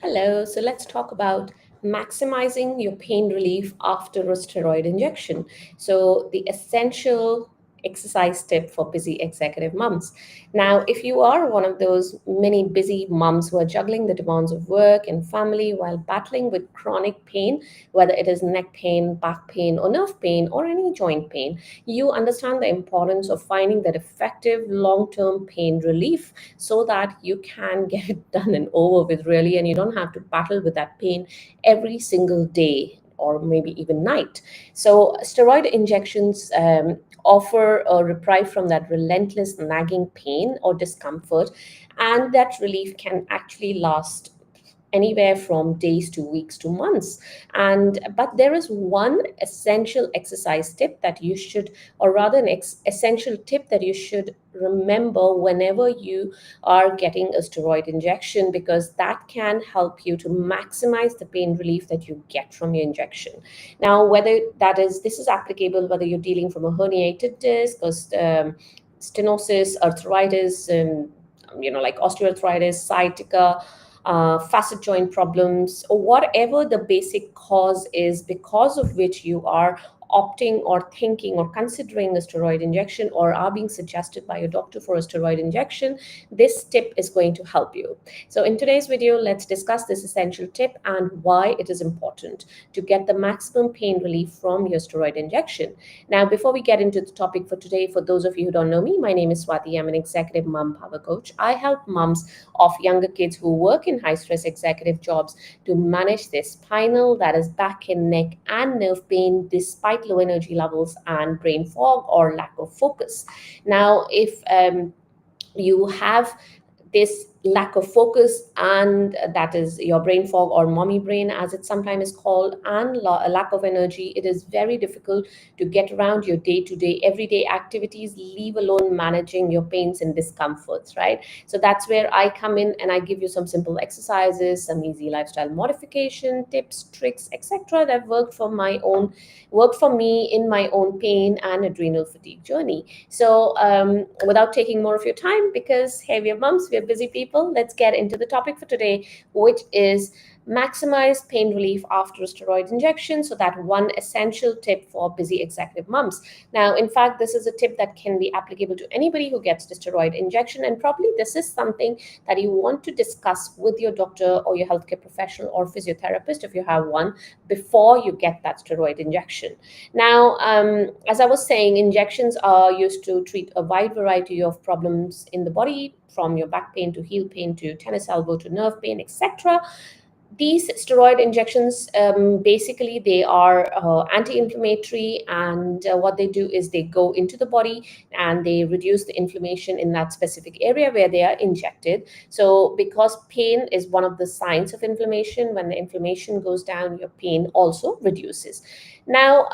Hello, so let's talk about maximizing your pain relief after a steroid injection. So, the essential exercise tip for busy executive moms. Now, if you are one of those many busy moms who are juggling the demands of work and family while battling with chronic pain, whether it is neck pain, back pain, or nerve pain, or any joint pain, you understand the importance of finding that effective long term pain relief so that you can get it done and over with, really, and you don't have to battle with that pain every single day or maybe even night. So, steroid injections offer a reprieve from that relentless nagging pain or discomfort, and that relief can actually last anywhere from days to weeks to months. And but there is one essential exercise tip that you should, or rather an essential tip that you should remember whenever you are getting a steroid injection, because that can help you to maximize the pain relief that you get from your injection. Now, whether that is this is applicable whether you're dealing from a herniated disc or stenosis, arthritis, and like osteoarthritis, sciatica, facet joint problems, or whatever the basic cause is because of which you are opting or thinking or considering a steroid injection or are being suggested by your doctor for a steroid injection, this tip is going to help you. So, in today's video, let's discuss this essential tip and why it is important to get the maximum pain relief from your steroid injection. Now, before we get into the topic for today, for those of you who don't know me, my name is Swati. I'm an executive mom power coach. I help moms of younger kids who work in high stress executive jobs to manage their spinal, that is back and neck and nerve pain, despite low energy levels and brain fog or lack of focus. Now, if you have this lack of focus, and that is your brain fog or mommy brain as it sometimes is called, and a lack of energy, it is very difficult to get around your day-to-day everyday activities, leave alone managing your pains and discomforts, right? So that's where I come in and I give you some simple exercises, some easy lifestyle modification tips, tricks, etc., that worked for me in my own pain and adrenal fatigue journey. So without taking more of your time, because hey, we're moms, we're busy people, let's get into the topic for today, which is maximize pain relief after a steroid injection. So that one essential tip for busy executive moms. Now, in fact, this is a tip that can be applicable to anybody who gets the steroid injection, and probably this is something that you want to discuss with your doctor or your healthcare professional or physiotherapist if you have one, before you get that steroid injection. Now, as I was saying, injections are used to treat a wide variety of problems in the body, from your back pain to heel pain to tennis elbow to nerve pain, etc. These steroid injections, basically, they are anti-inflammatory, and what they do is they go into the body and they reduce the inflammation in that specific area where they are injected. So, because pain is one of the signs of inflammation, when the inflammation goes down, your pain also reduces. Now,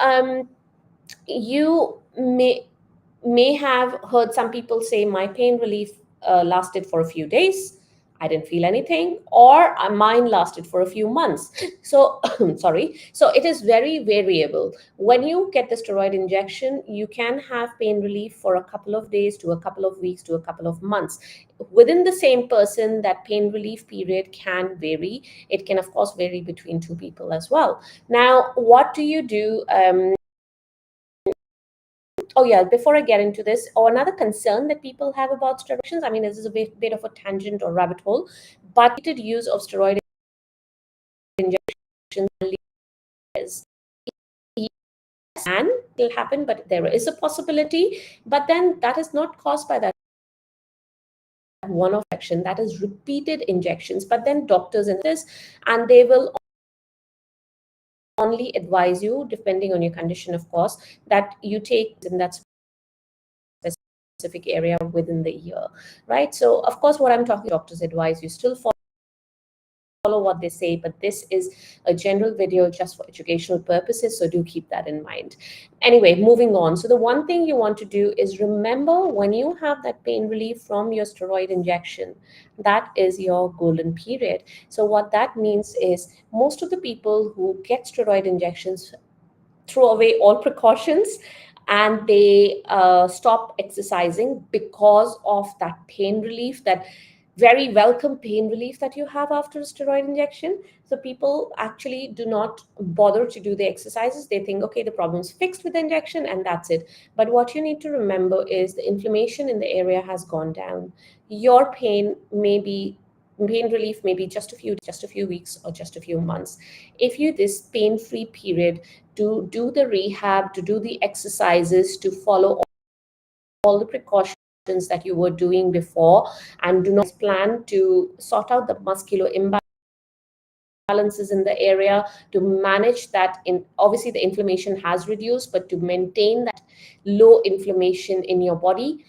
you may have heard some people say my pain relief lasted for a few days, I didn't feel anything, or mine lasted for a few months. So sorry, so it is very variable. When you get the steroid injection, you can have pain relief for a couple of days to a couple of weeks to a couple of months. Within the same person, that pain relief period can vary. It can of course vary between two people as well. Now, what do you do? Oh yeah, before I get into this, or another concern that people have about steroids, I mean, this is a bit of a tangent or rabbit hole, but repeated use of steroid injections is, can still happen, but there is a possibility. But then that is not caused by that one-off injection, that is repeated injections. But then doctors in this, and they will only advise you, depending on your condition, of course, that you take in that specific area within the year, right? So, of course, what I'm talking, doctors advise you still follow what they say, but this is a general video just for educational purposes, so do keep that in mind. Anyway, moving on. So the one thing you want to do is remember, when you have that pain relief from your steroid injection, that is your golden period. So what that means is, most of the people who get steroid injections throw away all precautions and they stop exercising because of that pain relief, that very welcome pain relief that you have after a steroid injection. So people actually do not bother to do the exercises. They think, okay, the problem's fixed with the injection and that's it. But what you need to remember is the inflammation in the area has gone down. Your pain relief may be just a few weeks or just a few months. If you this pain-free period to do the rehab, to do the exercises, to follow all the precautions that you were doing before, and do not plan to sort out the muscular imbalances in the area, to manage that. In obviously the inflammation has reduced, but to maintain that low inflammation in your body,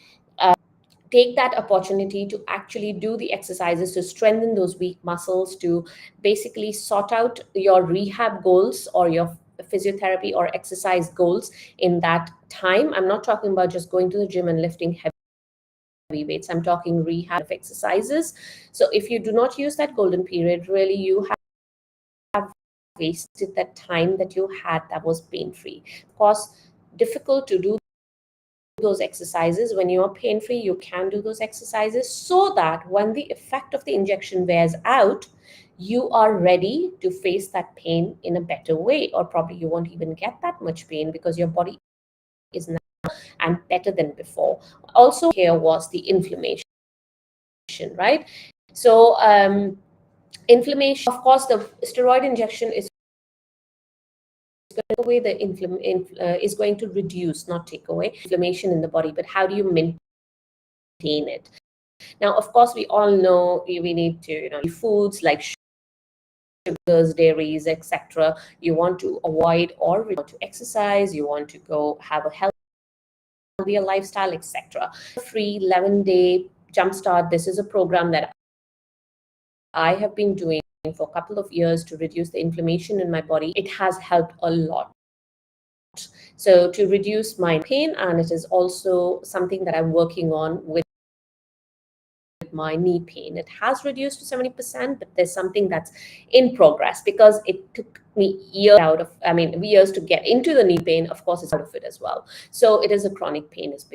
take that opportunity to actually do the exercises to strengthen those weak muscles, to basically sort out your rehab goals or your physiotherapy or exercise goals in that time. I'm not talking about just going to the gym and lifting heavy weights. I'm talking rehab exercises. So if you do not use that golden period, really you have wasted that time that you had that was pain-free. Of course, difficult to do those exercises. When you're pain-free, you can do those exercises so that when the effect of the injection wears out, you are ready to face that pain in a better way, or probably you won't even get that much pain because your body is now and better than before. Also here was the inflammation, right? So inflammation, of course, the steroid injection is away is going to reduce, not take away, inflammation in the body. But how do you maintain it? Now, of course, we all know we need to, foods like sugars, dairies, etc. You want to avoid, or you want to exercise, you want to go have a healthier lifestyle, etc. Free 11-day jumpstart. This is a program that I have been doing for a couple of years to reduce the inflammation in my body. It has helped a lot. So to reduce my pain, and it is also something that I'm working on with my knee pain. It has reduced to 70%, but there's something that's in progress because it took me years to get into the knee pain. Of course, it's out of it as well. So it is a chronic pain, is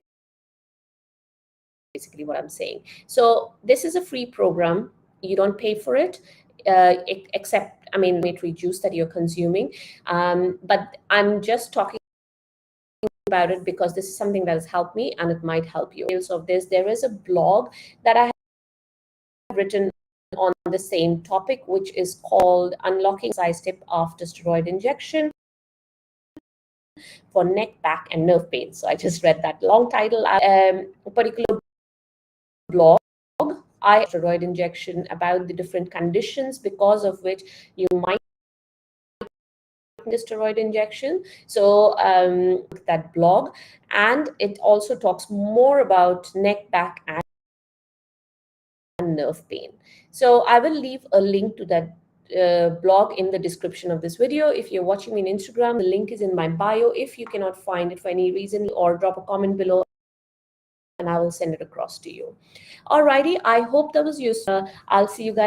basically what I'm saying. So this is a free program. You don't pay for it. Except, inflammatory juice that you're consuming. But I'm just talking about it because this is something that has helped me and it might help you. Of this, there is a blog that I have written on the same topic, which is called Unlocking Size Tip After Steroid Injection for Neck, Back, and Nerve Pain. So I just read that long title. A particular blog, steroid injection, about the different conditions because of which you might the steroid injection. So that blog, and it also talks more about neck, back, and nerve pain. So I will leave a link to that blog in the description of this video. If you're watching me on Instagram, the link is in my bio. If you cannot find it for any reason, or drop a comment below and I will send it across to you. Alrighty, I hope that was useful. I'll see you guys